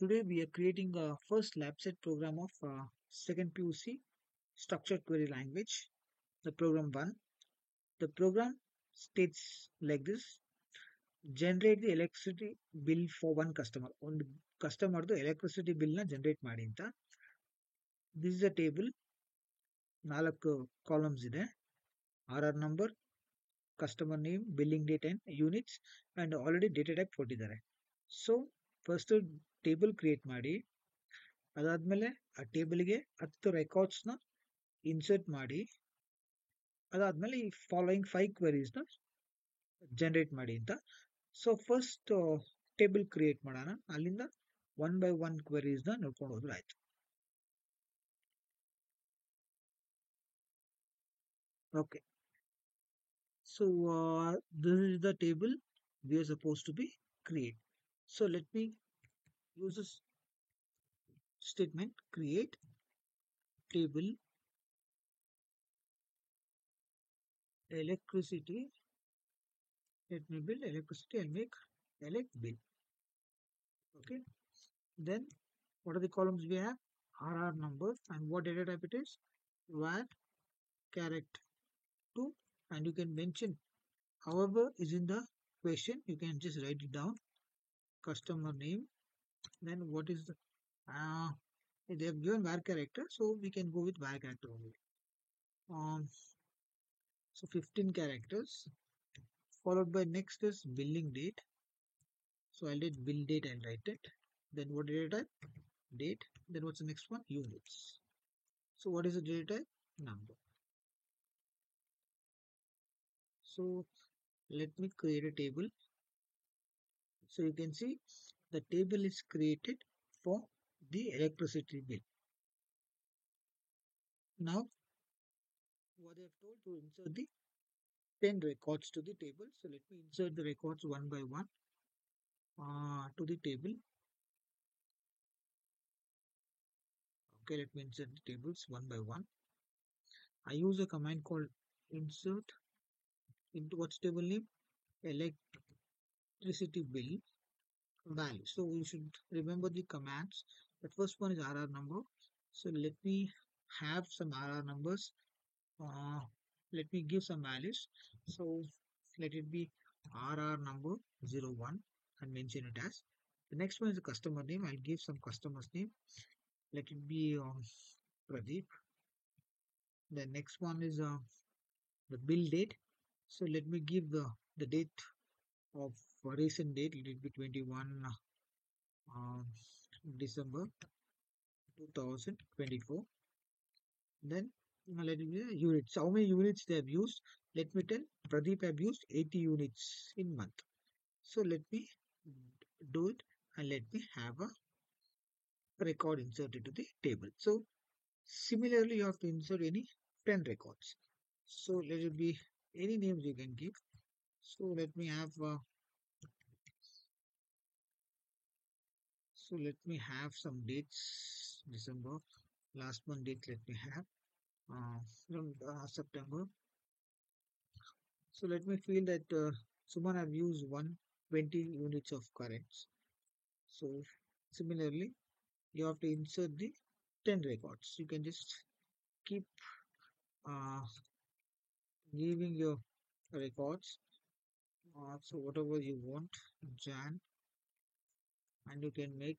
Today we are creating a first lab set program of second PUC structured query language, the program 1. The program states like this: generate the electricity bill for one customer. ಒಂದು ಕಸ್ಟಮರ್ದು electricity ಬಿಲ್ನ generate ಮಾಡಿ ಅಂತ. This is a table, 4 columns ಇದೆ. R number, customer name, billing date and units and already data type ಕೊಟ್ಟಿದ್ದಾರೆ. So first table create ಮಾಡಿ, ಅದಾದ್ಮೇಲೆ ಆ ಟೇಬಲ್ಗೆ 10 ರೆಕಾರ್ಡ್ಸ್ನ ಇನ್ಸರ್ಟ್ ಮಾಡಿ, ಅದಾದ್ಮೇಲೆ ಈ ಫಾಲೋಯಿಂಗ್ 5 ಕ್ವೆರೀಸ್ನ ಜನರೇಟ್ ಮಾಡಿ ಅಂತ. ಸೊ ಫಸ್ಟ್ ಟೇಬಲ್ ಕ್ರಿಯೇಟ್ ಮಾಡೋಣ, ಅಲ್ಲಿಂದ 1 by 1 ಕ್ವೆರೀಸ್ನ ನೋಡ್ಕೊಂಡು ಹೋದ್ರೆ ಆಯ್ತು. Okay, so this is the table we are supposed to be create. So let me use this statement: create table electricity. Let me build electricity and make elect bill. Okay, then what are the columns we have? RR number, and what data type it is? Var character 2, and you can mention however is in the question, you can just write it down. Customer name, then what is the they have given var character, so we can go with var character only. So 15 characters, followed by next is billing date. So I'll date bill date and write it. Then what data type? Date. Then what's the next one? Units. So what is the data type? Number. So let me create a table. So you can see the table is created for the electricity bill. Now what they have told to insert the 10 records to the table. So let me insert the records one by one to the table. Okay, let me insert the tables one by one. I use a command called insert into what's table name? Electricity bill value. So we should remember the commands. The first one is RR number. So let me have some RR numbers. Let me give some values. So let it be RR number 01 and mention it as. The next one is the customer name. I'll give some customer's name. Let it be Pradeep. The next one is the bill date. So let me give the date of recent date. Let it be 21 December 2024. Then let it be units. How many units they have used? Let me tell. Pradeep have used 80 units in month. So let me do it and let me have a record inserted to the table. So similarly, you have to insert any 10 records. So let it be any names you can give. So let me have some dates. December, last one date let me have from September. So let me feel that Suman have used 120 units of currents. So similarly, you have to insert the 10 records. You can just keep uh, giving your records. So whatever you want, Jan, and you can make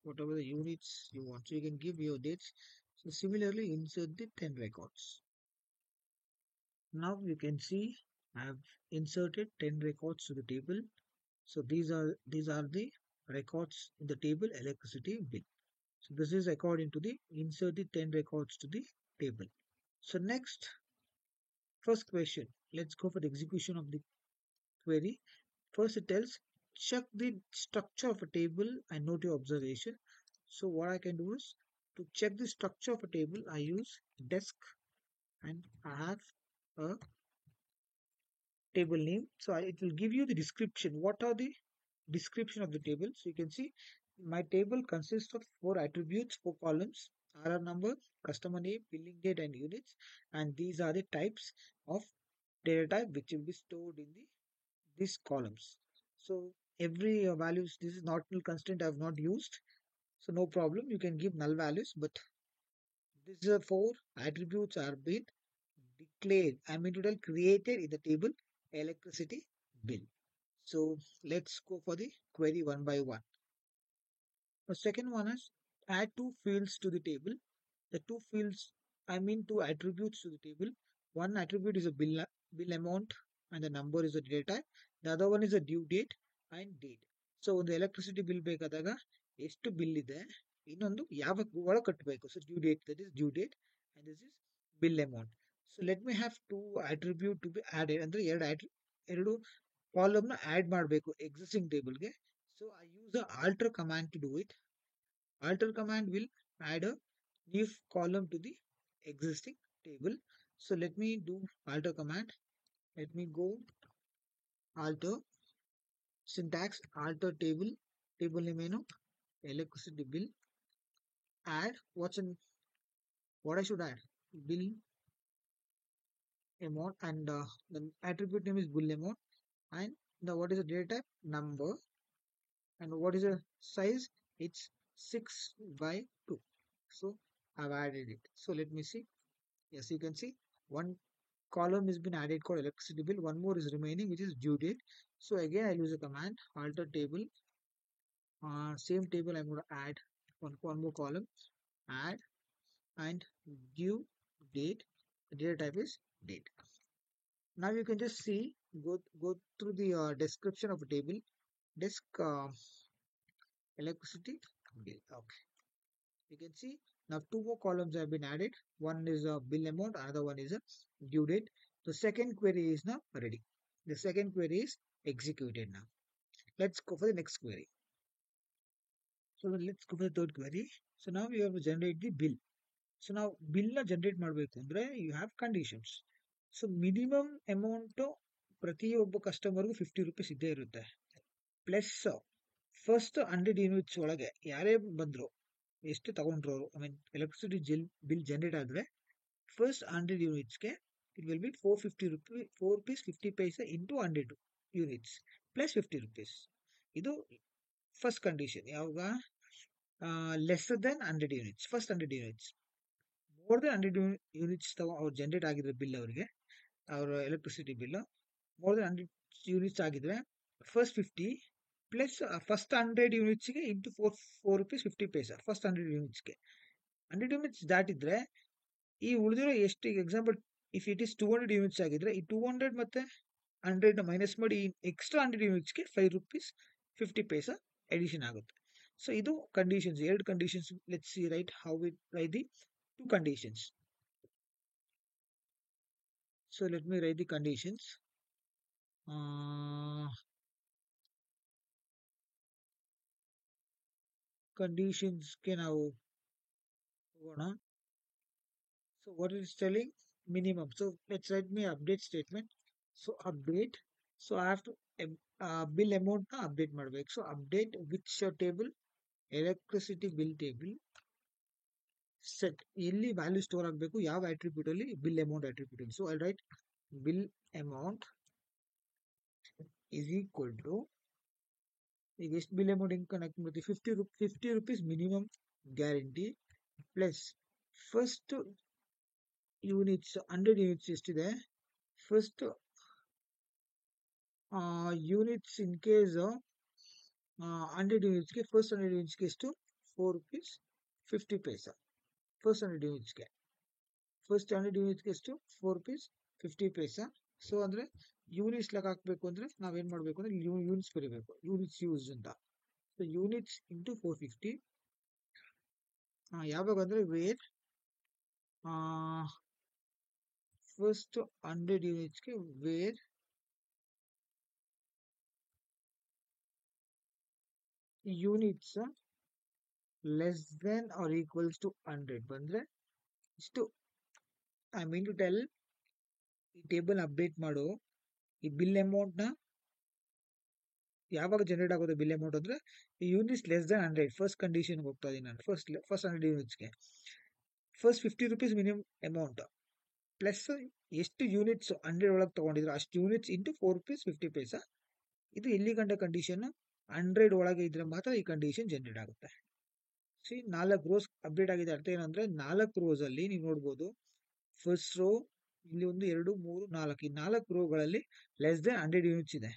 whatever the units you want. So you can give your dates. So similarly, insert the 10 records. Now you can see I have inserted 10 records to the table. So these are the records in the table electricity bill. So this is according to the insert the 10 records to the table. So next, first question. Let's go for the execution of the query. First it tells check the structure of a table and note your observation. So what I can do is to check the structure of a table, I use desk and I have a table name. So it will give you the description. What are the description of the table? So you can see my table consists of 4 attributes, 4 columns: RR number, customer name, billing date and units, and these are the types of data type which will be stored in these columns. So every values, this is not null constraint I have not used. So no problem, you can give null values, but these are four attributes are being declared, I mean to tell created in the table electricity bill. So let's go for the query one by one. The second one is add two fields to the table. The two fields, I mean two attributes to the table. One attribute is a bill amount and the number is the data type. The other one is a due date and date. So ಒಂದು electricity bill ಬೇಕಾದಾಗ ಎಷ್ಟು bill ಇದೆ, ಇನ್ನೊಂದು ಯಾವಾಗ ಒಳಗೆ ಕಟ್ಟಬೇಕು. So due date, that is due date, and this is bill amount. So let me have to attribute to be added, ಅಂದ್ರೆ ಎರಡು ಕಾಲಮ್ ನ ಆಡ್ ಮಾಡಬೇಕು ಎಕ್ಸಿಸ್ಟಿಂಗ್ ಟೇಬಲ್ಗೆ. So I use the alter command to do it. Alter command will add a new column to the existing table. So let me do alter command. Let me go alter syntax, alter table, table name electricity bill, add what I should add, bill amount, and the attribute name is bill amount, and the what is the data type, number, and what is the size, it's 6 by 2. So I've added it. So let me see. Yes, you can see one column has been added called electricity bill. One more is remaining, which is due date. So again, I'll use a command alter table. Same table, I'm going to add one more column, add, and due date. The data type is date. Now you can just see, go through the description of a table. Desk electricity bill. Okay, you can see now two more columns have been added. One is a bill amount, another one is a due date. The second query is now ready. The second query is executed now. Let's go for the next query. So let's go for the third query. So now we have to generate the bill. So now bill na generate ಮಾಡಬೇಕು ಅಂದ್ರೆ you have conditions. So minimum amount ಪ್ರತಿಯೊಬ್ಬ ಕಸ್ಟಮರ್ಗೂ 50 rupees ಇದ್ದೇ ಇರುತ್ತೆ. Plus first 100 units ಒಳಗೆ ಯಾರೇ ಬಂದ್ರು, ಎಷ್ಟು ತಗೊಂಡ್ರು, I mean electricity bill generate ಆದ್ರೆ ಫಸ್ಟ್ 100 ಯೂನಿಟ್ಸ್ಗೆ it will be 4 rupees 50 paise into 100 units plus 50 rupees. ಇದು ಫಸ್ಟ್ ಕಂಡೀಷನ್. ಯಾವಾಗ less than 100 units, first 100 units. More than 100 units ಅವ್ರು ಜನರೇಟ್ ಆಗಿದ್ರೆ ಬಿಲ್, ಅವರಿಗೆ ಅವರ electricity bill more than 100 units ಆಗಿದ್ರೆ first 50 plus first 100 ಯೂನಿಟ್ಸ್ಗೆ ಇಂಟು 4 rupees 50 ಪೈಸಾ first 100 ಯೂನಿಟ್ಸ್ಗೆ. 100 units ದಾಟಿದ್ರೆ ಈ ಉಳಿದಿರೋ ಎಷ್ಟು, example if it is 200 units ಆಗಿದ್ರೆ ಈ 200 ಮತ್ತೆ 100 ಮೈನಸ್ ಮಾಡಿ ಎಕ್ಸ್ಟ್ರಾ 100 ಯೂನಿಟ್ಸ್ಗೆ 5 rupees 50 ಪೈಸಾ ಎಡಿಷನ್ ಆಗುತ್ತೆ. ಸೊ ಇದು ಕಂಡೀಷನ್ಸ್, ಎರಡು conditions. Let's see right how we right the two conditions. So let me write the conditions. Conditions ke now gonna. So what it is telling, minimum. So let's write me update statement. So update. So I have to bill amount na update ಮಾಡಬೇಕು. So update which table, electricity bill table. Set ಎಲ್ಲಿ value store ಆಗಬೇಕು, ಯಾವ attribute ಅಲ್ಲಿ, bill amount attribute ಅಲ್ಲಿ. So I write bill amount is equal to, ಈಗ ಎಷ್ಟು bill amount ಹೆಂಗ್ connect ಮಾಡ್ತೀವಿ, 50 rupees minimum guarantee plus first units 100 units ಎಷ್ಟಿದೆ, ಫಸ್ಟ್ ಯೂನಿಟ್ಸ್ ಇನ್ ಕೇಸ್ 100 ಯೂನಿಟ್ಸ್ಗೆ ಫಸ್ಟ್ 100 ಯೂನಿಟ್ಸ್ಗೆ ಎಷ್ಟು, 4 rupees 50 ಪೈಸಾ ಫಸ್ಟ್ 100 ಯೂನಿಟ್ಸ್ಗೆ. ಫಸ್ಟ್ 100 ಯೂನಿಟ್ಸ್ಗೆ ಎಷ್ಟು, 4 rupees 50 ಪೈಸಾ. ಸೊ ಅಂದ್ರೆ ಯೂನಿಟ್ಸ್ ಲೆಕ್ಕ ಹಾಕ್ಬೇಕು ಅಂದ್ರೆ ನಾವೇನ್ ಮಾಡ್ಬೇಕು ಅಂದ್ರೆ ಯೂನಿಟ್ಸ್ ಬರೀಬೇಕು, ಯೂನಿಟ್ಸ್ ಯೂಸ್ ಅಂತ. So units into 450. ಯಾವಾಗ ಅಂದ್ರೆ ವೇರ್ ಫಸ್ಟ್ 100 ಯೂನಿಟ್ಸ್ಗೆ where units less than or equals to 100 ಬಂದ್ರೆ ಇಷ್ಟು. ಐ ಮೀನ್ ಟು ಟೆಲ್, ಈ ಟೇಬಲ್ ಅಪ್ಡೇಟ್ ಮಾಡು, ಈ ಬಿಲ್ ಅಮೌಂಟ್ ನ ಯಾವಾಗ ಜನರೇಟ್ ಆಗೋದು ಬಿಲ್ ಅಮೌಂಟ್ ಅಂದ್ರೆ ಈ units less than 100 first condition ಹೋಗ್ತಾ ಇದೀನಿ ನಾನು. ಫಸ್ಟ್ 100 ಯೂನಿಟ್ಸ್ಗೆ first 50 rupees minimum amount plus ಎಷ್ಟು ಯೂನಿಟ್ಸ್ 100 ಒಳಗೆ ತಗೊಂಡಿದ್ರು ಅಷ್ಟು ಯೂನಿಟ್ಸ್ ಇಂಟು 4 rupees 50 ಪೈಸಾ. ಇದು ಇಲ್ಲಿ ಗಂಟ ಕಂಡೀಷನ್ 100 ಒಳಗೆ ಇದ್ರೆ ಮಾತ್ರ ಈ ಕಂಡೀಷನ್ ಜನರೇಟ್ ಆಗುತ್ತೆ. ಸಿ 4 ರೋಸ್ ಅಪ್ಡೇಟ್ ಆಗಿದೆ. ಅರ್ಥ ಏನಂದ್ರೆ 4 ರೋಸ್ ಅಲ್ಲಿ ನೀವು ನೋಡ್ಬೋದು ಫಸ್ಟ್ ರೋ ಇಲ್ಲಿ 1 2 3 4 ಈ 4 ರೋಗಳಲ್ಲಿ ಲೆಸ್ ದೆನ್ 100 ಯೂನಿಟ್ಸ್ ಇದೆ.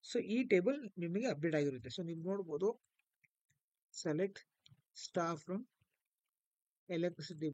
ಸೊ ಈ ಟೇಬಲ್ ನಿಮಗೆ ಅಪ್ಡೇಟ್ ಆಗಿರುತ್ತೆ. ಸೊ ನೀವು ನೋಡ್ಬೋದು ಸೆಲೆಕ್ಟ್ ಸ್ಟಾರ್ ಫ್ರಮ್ ಎಲೆಕ್ಟ್ರಿಸಿಟಿ